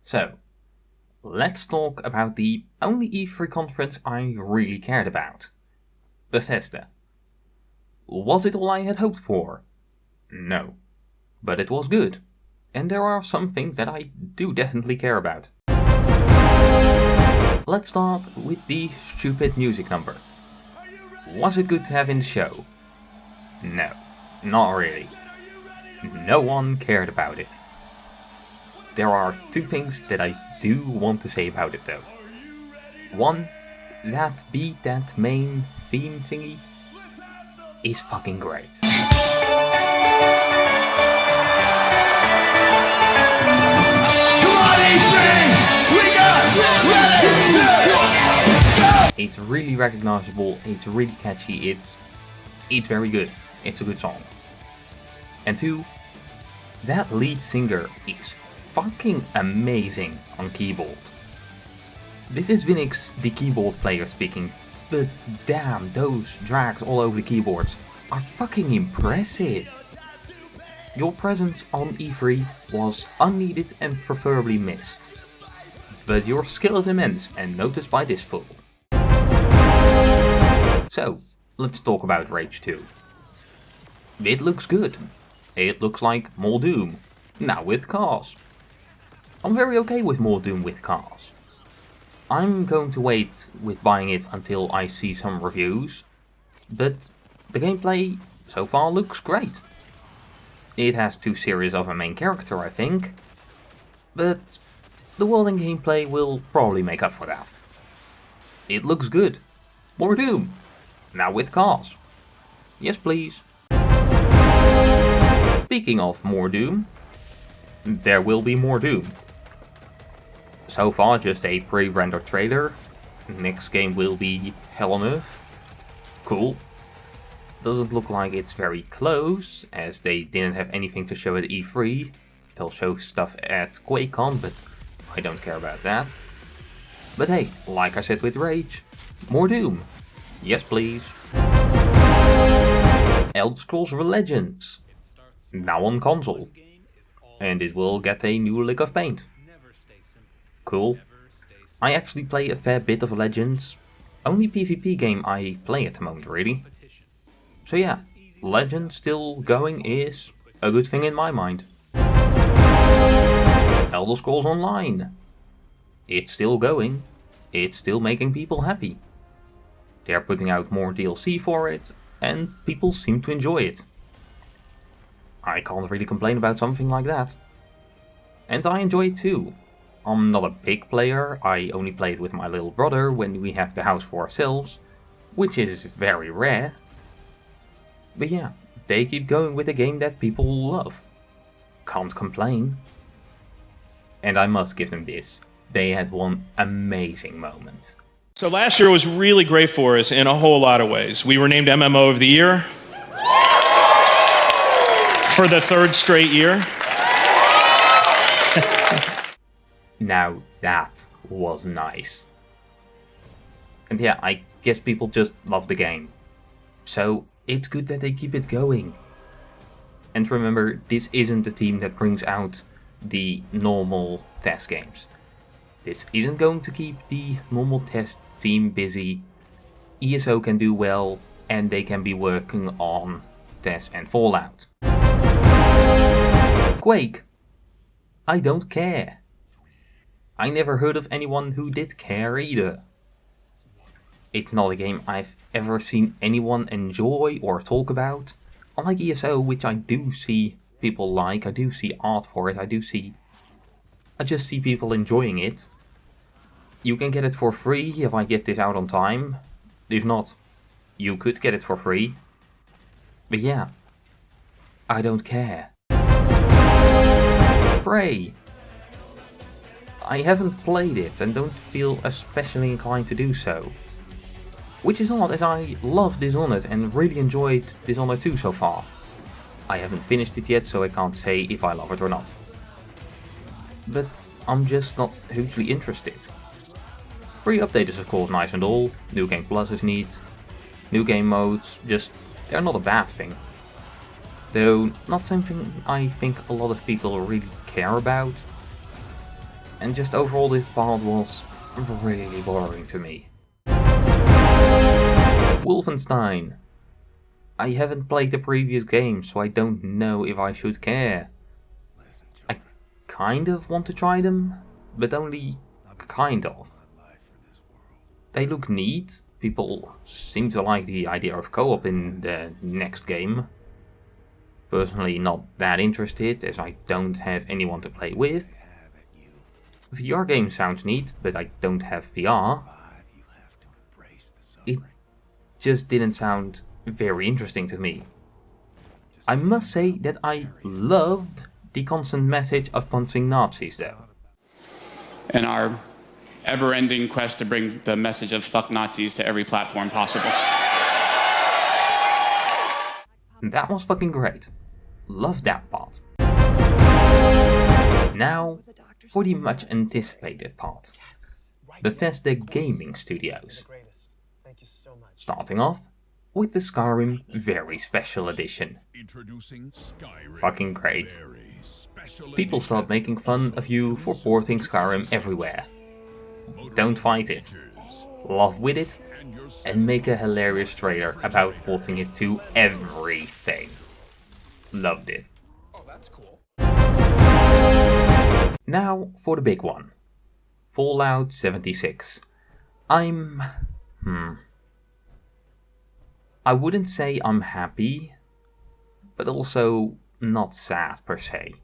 So, let's talk about the only E3 conference I really cared about. Bethesda. Was it all I had hoped for? No. But it was good. And there are some things that I do definitely care about. Let's start with the stupid music number. Was it good to have in the show? No, not really. No one cared about it. There are two things that I do want to say about it though. One, that beat, that main theme thingy is fucking great. It's really recognizable, it's really catchy, it's very good. It's a good song. And two, that lead singer is fucking amazing on keyboard. This is Vinix, the keyboard player, speaking, but damn, those drags all over the keyboards are fucking impressive. Your presence on E3 was unneeded and preferably missed. But your skill is immense and noticed by this fool. So, let's talk about Rage 2. It looks good. It looks like more Doom, now with cars. I'm very okay with more Doom with cars. I'm going to wait with buying it until I see some reviews, but the gameplay so far looks great. It has two series of a main character, I think, but the world and gameplay will probably make up for that. It looks good. More Doom, now with cars. Yes please. Speaking of more Doom, there will be more Doom. So far just a pre-rendered trailer. Next game will be Hell on Earth. Cool. Doesn't look like it's very close, as they didn't have anything to show at E3. They'll show stuff at QuakeCon, but I don't care about that. But hey, like I said with Rage, more Doom. Yes please. Elder Scrolls Legends. Now on console. And it will get a new lick of paint. Cool. I actually play a fair bit of Legends. Only PvP game I play at the moment really. So yeah, Legends still going is a good thing in my mind. Elder Scrolls Online. It's still going. It's still making people happy. They're putting out more DLC for it, and people seem to enjoy it. I can't really complain about something like that. And I enjoy it too. I'm not a big player, I only play it with my little brother when we have the house for ourselves, which is very rare. But yeah, they keep going with a game that people love. Can't complain. And I must give them this. They had one amazing moment. So last year was really great for us in a whole lot of ways. We were named MMO of the Year for the third straight year. Now that was nice. And yeah, I guess people just love the game. So it's good that they keep it going. And remember, this isn't the team that brings out the normal test games. This isn't going to keep the normal test team busy. ESO can do well, and they can be working on Test and Fallout. Quake. I don't care. I never heard of anyone who did care either. It's not a game I've ever seen anyone enjoy or talk about. Unlike ESO, which I do see people like, I do see art for it, I just see people enjoying it. You can get it for free if I get this out on time. If not, you could get it for free. But yeah, I don't care. Prey. I haven't played it and don't feel especially inclined to do so. Which is odd, as I love Dishonored and really enjoyed Dishonored 2 so far. I haven't finished it yet, so I can't say if I love it or not. But I'm just not hugely interested. Free update is of course nice and all, New Game Plus is neat, new game modes, they're not a bad thing. Though not something I think a lot of people really care about. And just overall this part was really boring to me. Wolfenstein. I haven't played the previous game, so I don't know if I should care. I kind of want to try them, but only kind of. They look neat. People seem to like the idea of co-op in the next game. Personally not that interested, as I don't have anyone to play with. VR game sounds neat, but I don't have VR. It just didn't sound very interesting to me. I must say that I loved the constant message of punching Nazis though. And our ever-ending quest to bring the message of fuck Nazis to every platform possible. That was fucking great. Loved that part. Now, for the much anticipated part. Bethesda Gaming Studios. Starting off with the Skyrim Very Special Edition. Fucking great. People start making fun of you for porting Skyrim everywhere. Don't fight it. Laugh with it and make a hilarious trailer about porting it to everything. Loved it. Oh, that's cool. Now for the big one. Fallout 76. I wouldn't say I'm happy, but also not sad per se.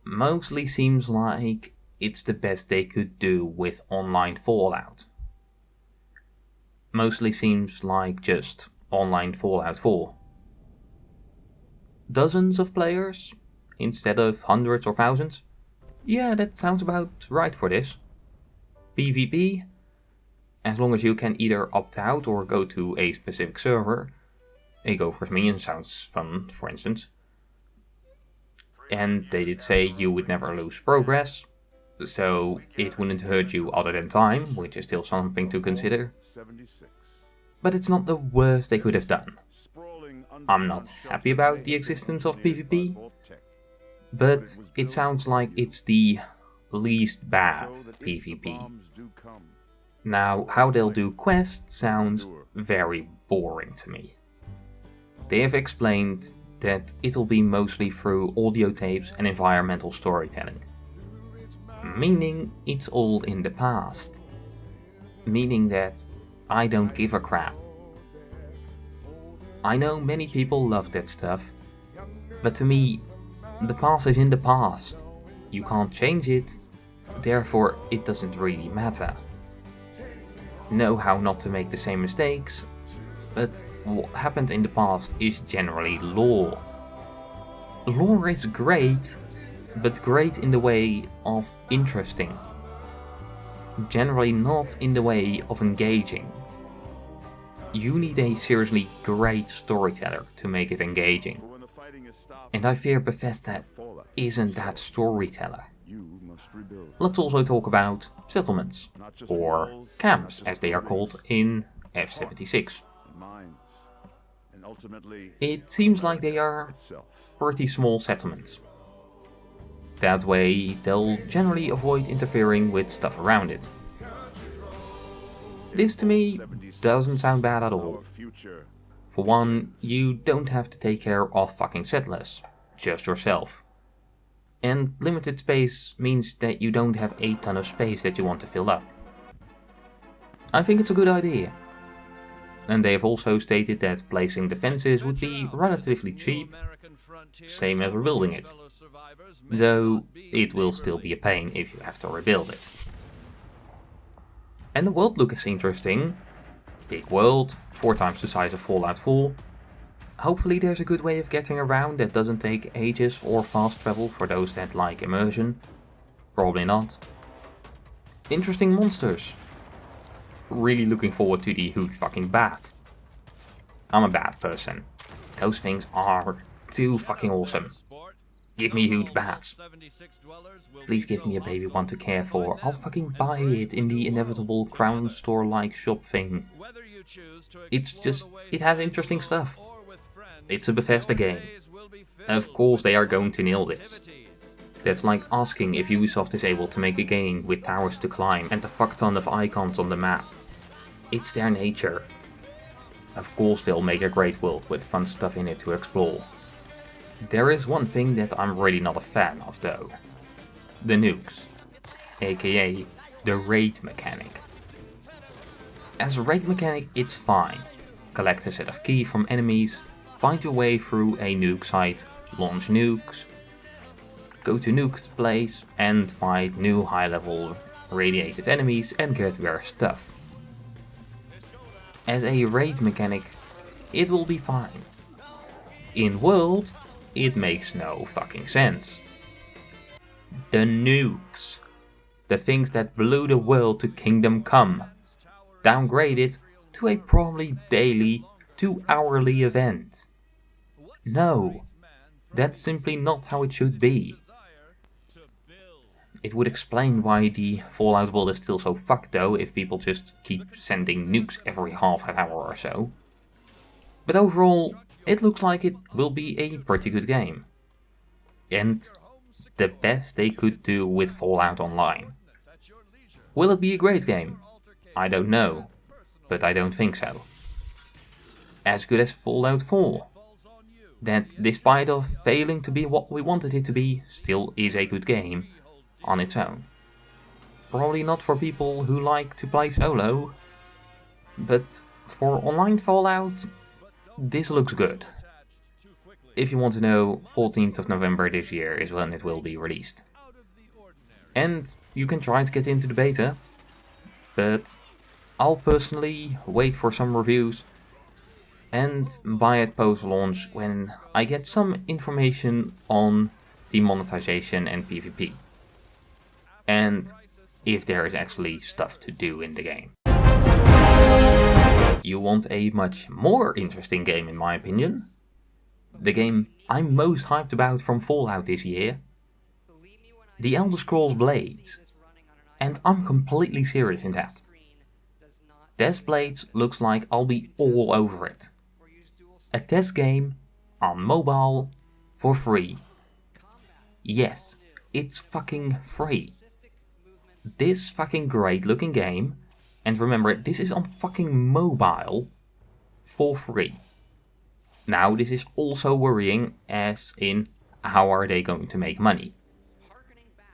Mostly seems like it's the best they could do with online Fallout. Mostly seems like just online Fallout 4. Dozens of players instead of hundreds or thousands? Yeah, that sounds about right for this. PvP? As long as you can either opt out or go to a specific server. A Go for Minion sounds fun, for instance. And they did say you would never lose progress, so it wouldn't hurt you other than time, which is still something to consider. But it's not the worst they could have done. I'm not happy about the existence of PvP, but it sounds like it's the least bad PvP. Now, how they'll do quests sounds very boring to me. They have explained that it'll be mostly through audio tapes and environmental storytelling. Meaning it's all in the past. Meaning that I don't give a crap. I know many people love that stuff, but to me, the past is in the past. You can't change it, therefore it doesn't really matter. Know how not to make the same mistakes, but what happened in the past is generally lore. Lore is great, but great in the way of interesting. Generally not in the way of engaging. You need a seriously great storyteller to make it engaging. And I fear Bethesda isn't that storyteller. Let's also talk about settlements, or camps as they are called in F76. It seems like they are pretty small settlements. That way they'll generally avoid interfering with stuff around it. This to me doesn't sound bad at all. For one, you don't have to take care of fucking settlers, just yourself. And limited space means that you don't have a ton of space that you want to fill up. I think it's a good idea. And they have also stated that placing defenses would be relatively cheap, same as rebuilding it. Though it will still be a pain if you have to rebuild it. And the world look is interesting. Big world, 4 times the size of Fallout 4. Hopefully there's a good way of getting around that doesn't take ages or fast travel for those that like immersion. Probably not. Interesting monsters. Really looking forward to the huge fucking bat. I'm a bat person. Those things are too fucking awesome. Give me huge bats. Please give me a baby one to care for. I'll fucking buy it in the inevitable Crown Store-like shop thing. It's just, it has interesting stuff. It's a Bethesda game. Of course they are going to nail this. That's like asking if Ubisoft is able to make a game with towers to climb and a fuck ton of icons on the map. It's their nature. Of course they'll make a great world with fun stuff in it to explore. There is one thing that I'm really not a fan of though. The nukes. AKA the raid mechanic. As a raid mechanic it's fine. Collect a set of key from enemies, find your way through a nuke site, launch nukes, go to nuke's place and fight new high level radiated enemies and get rare stuff. As a raid mechanic, it will be fine. In world, it makes no fucking sense. The nukes. The things that blew the world to Kingdom Come. Downgraded to a probably daily to hourly event. No, that's simply not how it should be. It would explain why the Fallout world is still so fucked though if people just keep sending nukes every half an hour or so. But overall, it looks like it will be a pretty good game. And the best they could do with Fallout Online. Will it be a great game? I don't know, but I don't think so. As good as Fallout 4. That despite of failing to be what we wanted it to be, still is a good game on its own. Probably not for people who like to play solo, but for online Fallout, this looks good. If you want to know, 14th of November this year is when it will be released. And you can try to get into the beta, but I'll personally wait for some reviews and buy it post-launch when I get some information on the monetization and PvP. And if there is actually stuff to do in the game. You want a much more interesting game in my opinion? The game I'm most hyped about from Fallout this year? The Elder Scrolls Blades. And I'm completely serious in that. Des Blades looks like I'll be all over it. A test game on mobile for free. Yes, it's fucking free. This fucking great looking game, and remember this is on fucking mobile, for free. Now this is also worrying as in how are they going to make money.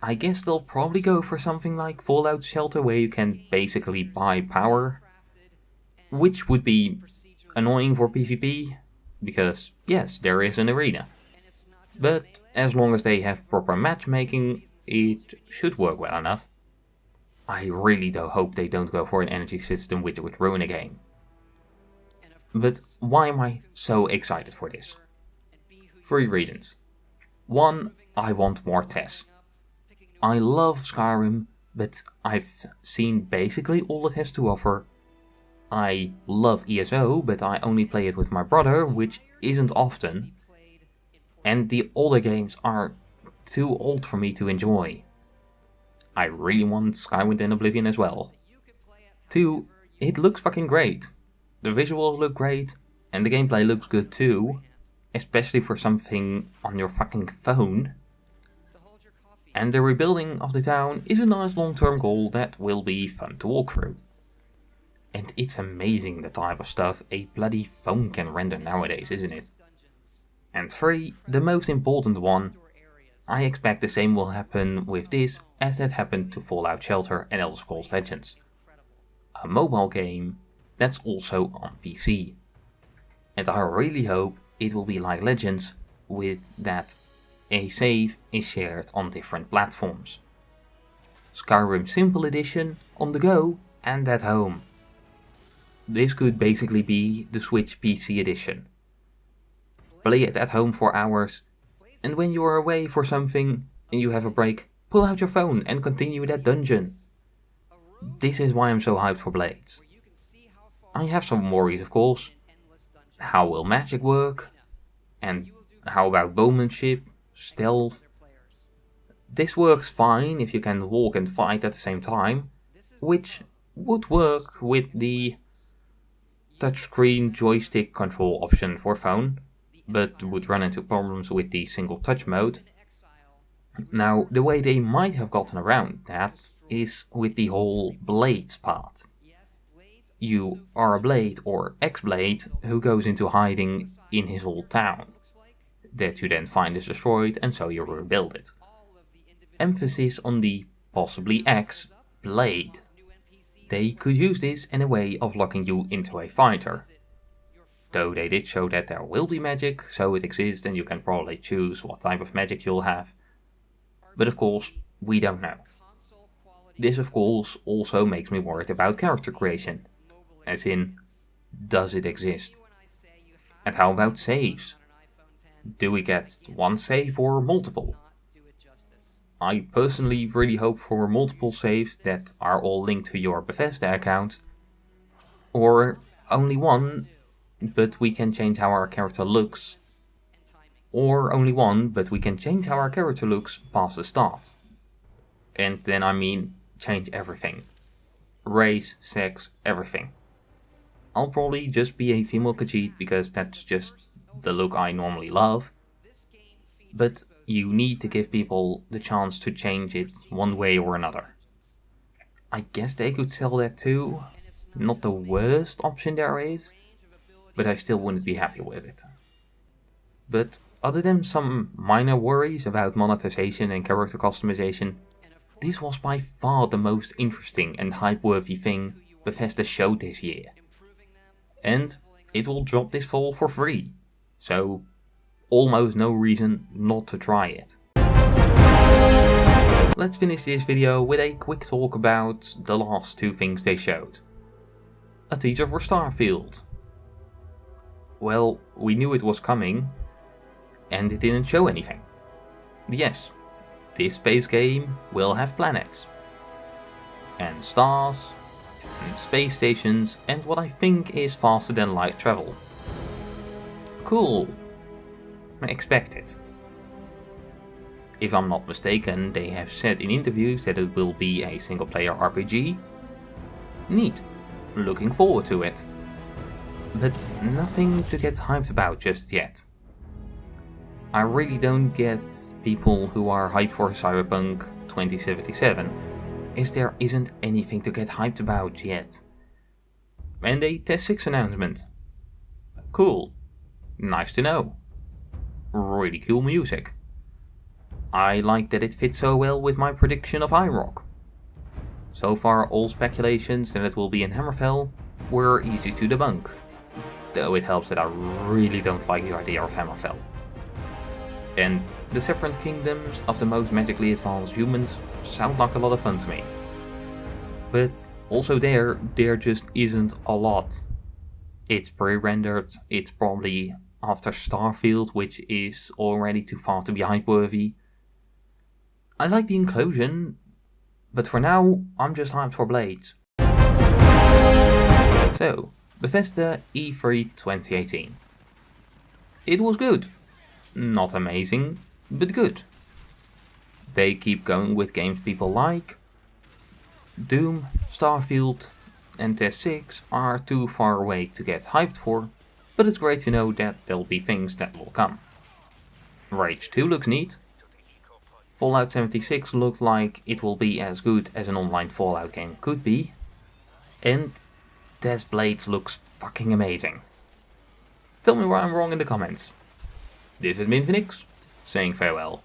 I guess they'll probably go for something like Fallout Shelter where you can basically buy power, which would be annoying for PvP, because yes, there is an arena. But as long as they have proper matchmaking, it should work well enough. I really do hope they don't go for an energy system which would ruin a game. But why am I so excited for this? 3 reasons. 1, I want more tests. I love Skyrim, but I've seen basically all it has to offer. I love ESO, but I only play it with my brother, which isn't often. And the older games are too old for me to enjoy. I really want Skywind and Oblivion as well. 2, it looks fucking great. The visuals look great, and the gameplay looks good too. Especially for something on your fucking phone. And the rebuilding of the town is a nice long-term goal that will be fun to walk through. And it's amazing the type of stuff a bloody phone can render nowadays, isn't it? And 3, the most important one, I expect the same will happen with this as that happened to Fallout Shelter and Elder Scrolls Legends. A mobile game that's also on PC. And I really hope it will be like Legends with that a save is shared on different platforms. Skyrim Simple Edition on the go and at home. This could basically be the Switch PC edition. Play it at home for hours, and when you are away for something and you have a break, pull out your phone and continue that dungeon. This is why I'm so hyped for Blades. I have some worries of course. How will magic work? And how about bowmanship, stealth? This works fine if you can walk and fight at the same time, which would work with the touchscreen joystick control option for phone, but would run into problems with the single touch mode. Now, the way they might have gotten around that is with the whole Blades part. You are a Blade or ex-Blade who goes into hiding in his old town, that you then find is destroyed and so you rebuild it. Emphasis on the possibly ex-Blade. They could use this in a way of locking you into a fighter. Though they did show that there will be magic, so it exists and you can probably choose what type of magic you'll have. But of course, we don't know. This of course also makes me worried about character creation. As in, does it exist? And how about saves? Do we get one save or multiple? I personally really hope for multiple saves that are all linked to your Bethesda account. Or only one, but we can change how our character looks. Or only one, but we can change how our character looks past the start. And then I mean change everything. Race, sex, everything. I'll probably just be a female Khajiit because that's just the look I normally love. But you need to give people the chance to change it one way or another. I guess they could sell that too. Not the worst option there is, but I still wouldn't be happy with it. But other than some minor worries about monetization and character customization, this was by far the most interesting and hype-worthy thing Bethesda showed this year. And it will drop this fall for free, so almost no reason not to try it. Let's finish this video with a quick talk about the last two things they showed. A teaser for Starfield. Well, we knew it was coming, and it didn't show anything. Yes, this space game will have planets, and stars, and space stations, and what I think is faster than light travel. Cool. Expect it. If I'm not mistaken, they have said in interviews that it will be a single player RPG. Neat. Looking forward to it. But nothing to get hyped about just yet. I really don't get people who are hyped for Cyberpunk 2077, as there isn't anything to get hyped about yet. And a Test 6 announcement. Cool. Nice to know. Really cool music. I like that it fits so well with my prediction of iRock. So far all speculations that it will be in Hammerfell were easy to debunk. Though it helps that I really don't like the idea of Hammerfell. And the separate kingdoms of the most magically advanced humans sound like a lot of fun to me. But also there just isn't a lot. It's pre-rendered, it's probably after Starfield, which is already too far to be hype-worthy. I like the inclusion, but for now, I'm just hyped for Blades. So, Bethesda E3 2018. It was good. Not amazing, but good. They keep going with games people like. Doom, Starfield, and Test 6 are too far away to get hyped for, but it's great to know that there'll be things that will come. Rage 2 looks neat. Fallout 76 looked like it will be as good as an online Fallout game could be. And Test Blades looks fucking amazing. Tell me where I'm wrong in the comments. This has been Phoenix, saying farewell.